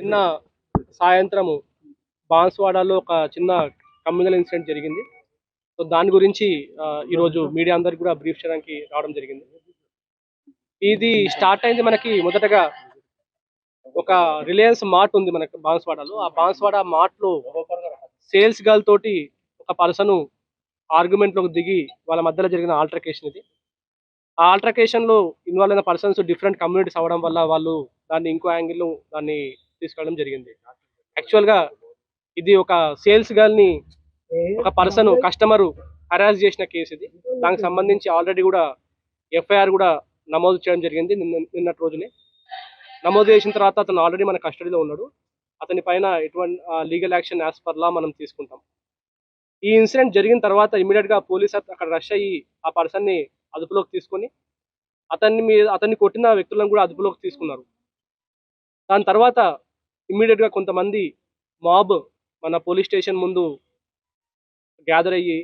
నిన్న సాయంత్రము బాన్స్వాడలో ఒక చిన్న కమ్యూనల్ ఇన్సిడెంట్ జరిగింది. సో దాని గురించి ఈరోజు మీడియా అందరికి కూడా బ్రీఫ్ చేయడానికి రావడం జరిగింది. ఇది స్టార్ట్ అయింది మనకి మొదటగా ఒక రిలయన్స్ మార్ట్ ఉంది మనకి బాన్స్వాడలో. ఆ బాన్స్వాడ మార్ట్లో సేల్స్ గర్ల్ తోటి ఒక పర్సన్ ఆర్గ్యుమెంట్ లోకి దిగి వాళ్ళ మధ్యలో జరిగిన ఆల్టర్కేషన్ ఇది. ఆ ఆల్టర్కేషన్ లో ఇన్వాల్వ్ అయిన పర్సన్స్ డిఫరెంట్ కమ్యూనిటీస్ అవ్వడం వల్ల వాళ్ళు దాన్ని ఇంకో యాంగిల్ దాన్ని తీసుకెళ్ళడం జరిగింది. యాక్చువల్ గా ఇది ఒక సేల్స్ గర్ల్ ని ఒక పర్సన్ కస్టమర్ హరాస్ చేసిన కేసు ఇది. దానికి సంబంధించి ఆల్రెడీ కూడా ఎఫ్ఐఆర్ కూడా నమోదు చేయడం జరిగింది నిన్నటి రోజునే. నమోదు చేసిన తర్వాత అతను ఆల్రెడీ మన కస్టడీలో ఉన్నాడు. అతని పైన ఎటువంటి legal action as per law మనం తీసుకుంటాం. ఈ ఇన్సిడెంట్ జరిగిన తర్వాత ఇమీడియట్ గా పోలీస్ అక్కడ రష్ అయ్యి ఆ పర్సన్ ని అదుపులోకి తీసుకొని అతన్ని కొట్టిన వ్యక్తులను కూడా అదుపులోకి తీసుకున్నారు. దాని తర్వాత ఇమ్మీడియట్ గా కొంతమంది మాబ్ మన పోలీస్ స్టేషన్ ముందు గ్యాదర్ అయ్యి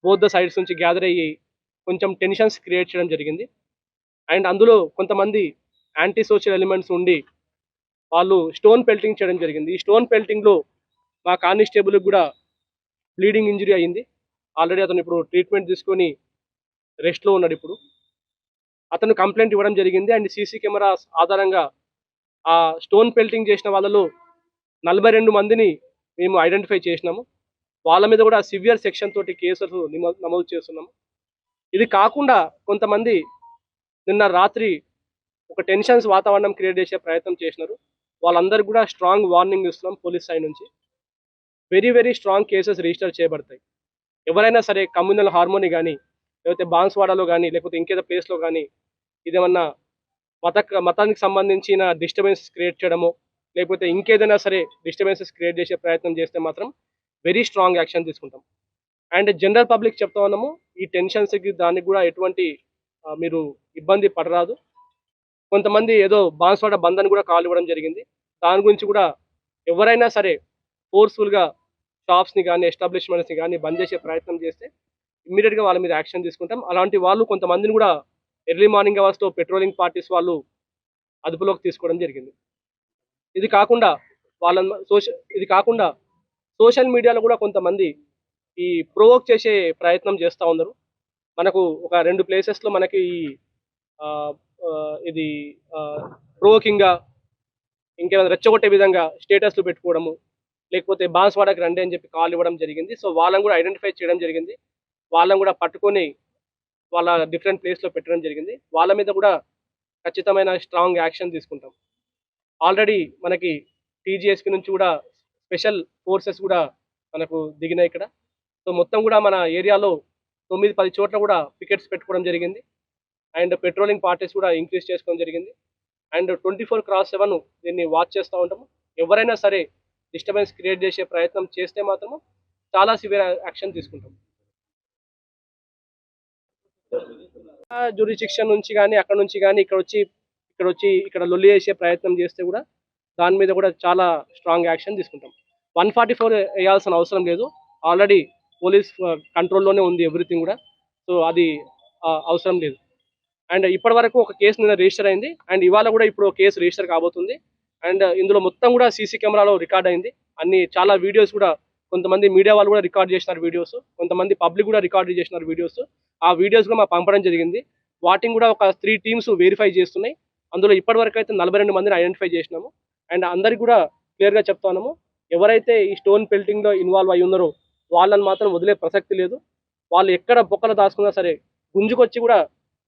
బోత్ ద సైడ్స్ నుంచి గ్యాదర్ అయ్యి కొంచెం టెన్షన్స్ క్రియేట్ చేయడం జరిగింది. అండ్ అందులో కొంతమంది యాంటీ సోషల్ ఎలిమెంట్స్ ఉండి వాళ్ళు స్టోన్ పెల్టింగ్ చేయడం జరిగింది. ఈ స్టోన్ పెల్టింగ్ లో మా కానిస్టేబుల్ కూడా బ్లీడింగ్ ఇంజరీ అయింది. ఆల్రెడీ అతను ఇప్పుడు ట్రీట్మెంట్ తీసుకొని రెస్ట్ లో ఉన్నాడు. ఇప్పుడు అతను కంప్లైంట్ ఇవ్వడం జరిగింది. అండ్ సీసీ కెమెరాస్ ఆధారంగా ఆ స్టోన్ పెల్టింగ్ చేసిన వాళ్ళలో 42 మందిని మేము ఐడెంటిఫై చేసినాము. వాళ్ళ మీద కూడా సివియర్ సెక్షన్ తోటి కేసులు నమోదు చేస్తున్నాము. ఇది కాకుండా కొంతమంది నిన్న రాత్రి ఒక టెన్షన్స్ వాతావరణం క్రియేట్ చేసే ప్రయత్నం చేసినారు. వాళ్ళందరికీ కూడా స్ట్రాంగ్ వార్నింగ్ ఇస్తున్నాం పోలీస్ సైడ్ నుంచి. Very very strong cases register చేయబడతాయి. ఎవరైనా సరే కమ్యూనల్ హార్మోని కానీ లేకపోతే బాన్స్వాడలో కానీ లేకపోతే ఇంకేదో ప్లేస్లో కానీ ఇదేమన్నా మతానికి సంబంధించిన డిస్టర్బెన్సెస్ క్రియేట్ చేయడము లేకపోతే ఇంకేదైనా సరే డిస్టర్బెన్సెస్ క్రియేట్ చేసే ప్రయత్నం చేస్తే మాత్రం వెరీ స్ట్రాంగ్ యాక్షన్ తీసుకుంటాం. అండ్ జనరల్ పబ్లిక్ చెప్తా ఉన్నాము, ఈ టెన్షన్స్కి దానికి కూడా ఎటువంటి మీరు ఇబ్బంది పడరాదు. కొంతమంది ఏదో బాన్స్వాడ బంద్ అని కూడా కాల్ ఇవ్వడం జరిగింది. దాని గురించి కూడా ఎవరైనా సరే ఫోర్స్ఫుల్గా షాప్స్ని కానీ ఎస్టాబ్లిష్మెంట్స్ని కానీ బంద్ చేసే ప్రయత్నం చేస్తే ఇమ్మీడియట్గా వాళ్ళ మీద యాక్షన్ తీసుకుంటాం. అలాంటి వాళ్ళు కొంతమందిని కూడా ఎర్లీ మార్నింగ్ అవర్స్లో పెట్రోలింగ్ పార్టీస్ వాళ్ళు అదుపులోకి తీసుకోవడం జరిగింది. ఇది కాకుండా సోషల్ మీడియాలో కూడా కొంతమంది ఈ ప్రొవోక్ చేసే ప్రయత్నం చేస్తూ ఉన్నారు. మనకు ఒక 2 ప్లేసెస్లో మనకి ఇది ప్రొవోకింగ్గా ఇంకేమైనా రెచ్చగొట్టే విధంగా స్టేటస్లు పెట్టుకోవడము లేకపోతే బాన్స్వాడకి రండి అని చెప్పి కాల్ ఇవ్వడం జరిగింది. సో వాళ్ళని కూడా ఐడెంటిఫై చేయడం జరిగింది. వాళ్ళని కూడా పట్టుకొని వాళ్ళ డిఫరెంట్ ప్లేస్లో పెట్టడం జరిగింది. వాళ్ళ మీద కూడా ఖచ్చితమైన స్ట్రాంగ్ యాక్షన్ తీసుకుంటాం. ఆల్రెడీ మనకి టీజీఎస్పీ నుంచి కూడా స్పెషల్ ఫోర్సెస్ కూడా మనకు దిగినాయి ఇక్కడ. సో మొత్తం కూడా మన ఏరియాలో 9-10 చోట్ల కూడా పికెట్స్ పెట్టుకోవడం జరిగింది. అండ్ పెట్రోలింగ్ పార్టీస్ కూడా ఇంక్రీజ్ చేసుకోవడం జరిగింది. అండ్ 24/7 దీన్ని వాచ్ చేస్తూ ఉంటాము. ఎవరైనా సరే డిస్టర్బెన్స్ క్రియేట్ చేసే ప్రయత్నం చేస్తే మాత్రము చాలా సివియర్ యాక్షన్ తీసుకుంటాం. జ్యూరిడిక్షన్ నుంచి కానీ అక్కడ నుంచి కానీ ఇక్కడ లొల్లి చేసే ప్రయత్నం చేస్తే కూడా దాని మీద కూడా చాలా స్ట్రాంగ్ యాక్షన్ తీసుకుంటాం. 144 వేయాల్సిన అవసరం లేదు. ఆల్రెడీ పోలీస్ కంట్రోల్లోనే ఉంది ఎవ్రీథింగ్ కూడా. సో అది అవసరం లేదు. అండ్ ఇప్పటి వరకు ఒక కేసు నిన్న రిజిస్టర్ అయింది. అండ్ ఇవాళ కూడా ఇప్పుడు కేసు రిజిస్టర్ కాబోతుంది. అండ్ ఇందులో మొత్తం కూడా సీసీ కెమెరాలో రికార్డ్ అయింది. చాలా వీడియోస్ కూడా కొంతమంది మీడియా వాళ్ళు కూడా రికార్డ్ చేసినారు వీడియోస్, కొంతమంది పబ్లిక్ కూడా రికార్డ్ చేసినారు వీడియోస్. ఆ వీడియోస్ కూడా మాకు పంపడం జరిగింది. వాటిని కూడా ఒక 3 టీమ్స్ వెరిఫై చేస్తున్నాయి. అందులో ఇప్పటి వరకు అయితే 42 మందిని ఐడెంటిఫై చేసినాము. అండ్ అందరికి కూడా క్లియర్గా చెప్తున్నాము, ఎవరైతే ఈ స్టోన్ పెల్టింగ్లో ఇన్వాల్వ్ అయ్యి ఉన్నారో వాళ్ళని మాత్రం వదిలే ప్రసక్తి లేదు. వాళ్ళు ఎక్కడ బొక్కలు దాచుకున్నా సరే గుంజుకొచ్చి కూడా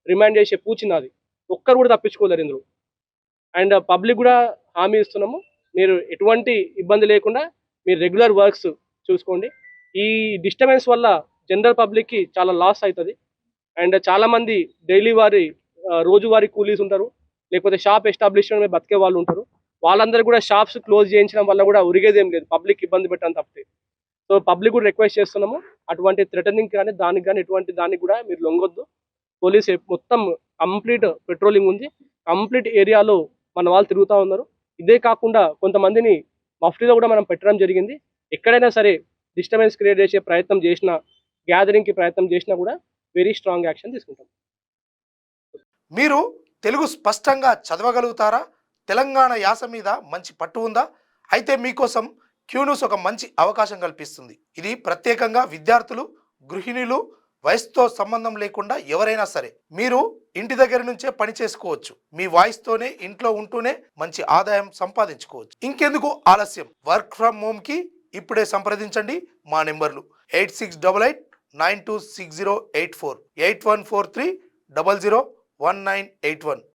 రిమైండ్ చేసే పూచినది, ఒక్కరు కూడా తప్పించుకోలేరు ఇందులో. అండ్ పబ్లిక్ కూడా హామీ ఇస్తున్నాము, మీరు ఎటువంటి ఇబ్బంది లేకుండా మీరు రెగ్యులర్ వర్క్స్ చూసుకోండి. ఈ డిస్టర్బెన్స్ వల్ల జనరల్ పబ్లిక్కి చాలా లాస్ అవుతుంది. అండ్ చాలామంది డైలీ రోజువారీ కూలీస్ ఉంటారు, లేకపోతే షాప్ ఎస్టాబ్లిష్మెంట్ మీద బతికే వాళ్ళు ఉంటారు. వాళ్ళందరూ కూడా షాప్స్ క్లోజ్ చేయించడం వల్ల కూడా ఉరిగేదేం లేదు, పబ్లిక్ ఇబ్బంది పెట్టడం తప్పితే. సో పబ్లిక్ కూడా రిక్వెస్ట్ చేస్తున్నాము, అటువంటి థ్రెటనింగ్ కానీ దానికి కానీ ఎటువంటి దానికి కూడా మీరు లొంగొద్దు. పోలీస్ మొత్తం కంప్లీట్ పెట్రోలింగ్ ఉంది. కంప్లీట్ ఏరియాలో మన వాళ్ళు తిరుగుతూ ఉన్నారు. ఇదే కాకుండా కొంతమందిని మఫ్టీలో కూడా మనం పెట్టడం జరిగింది. ఎక్కడైనా సరే డిస్టర్బెన్స్ క్రియేట్ చేసే ప్రయత్నం చేసినా, గ్యాదరింగ్కి ప్రయత్నం చేసినా కూడా వెరీ స్ట్రాంగ్ యాక్షన్ తీసుకుంటాం. మీరు తెలుగు స్పష్టంగా చదవగలుగుతారా? తెలంగాణ యాస మీద మంచి పట్టు ఉందా? అయితే మీకోసం క్యూ న్యూస్ ఒక మంచి అవకాశం కల్పిస్తుంది. ఇది ప్రత్యేకంగా విద్యార్థులు, గృహిణులు, వయసుతో సంబంధం లేకుండా ఎవరైనా సరే మీరు ఇంటి దగ్గర నుంచే పని చేసుకోవచ్చు. మీ వాయిస్తోనే ఇంట్లో ఉంటూనే మంచి ఆదాయం సంపాదించుకోవచ్చు. ఇంకెందుకు ఆలస్యం? వర్క్ ఫ్రమ్ హోమ్కి ఇప్పుడే సంప్రదించండి. మా నెంబర్లు 8688926084, 8143001981.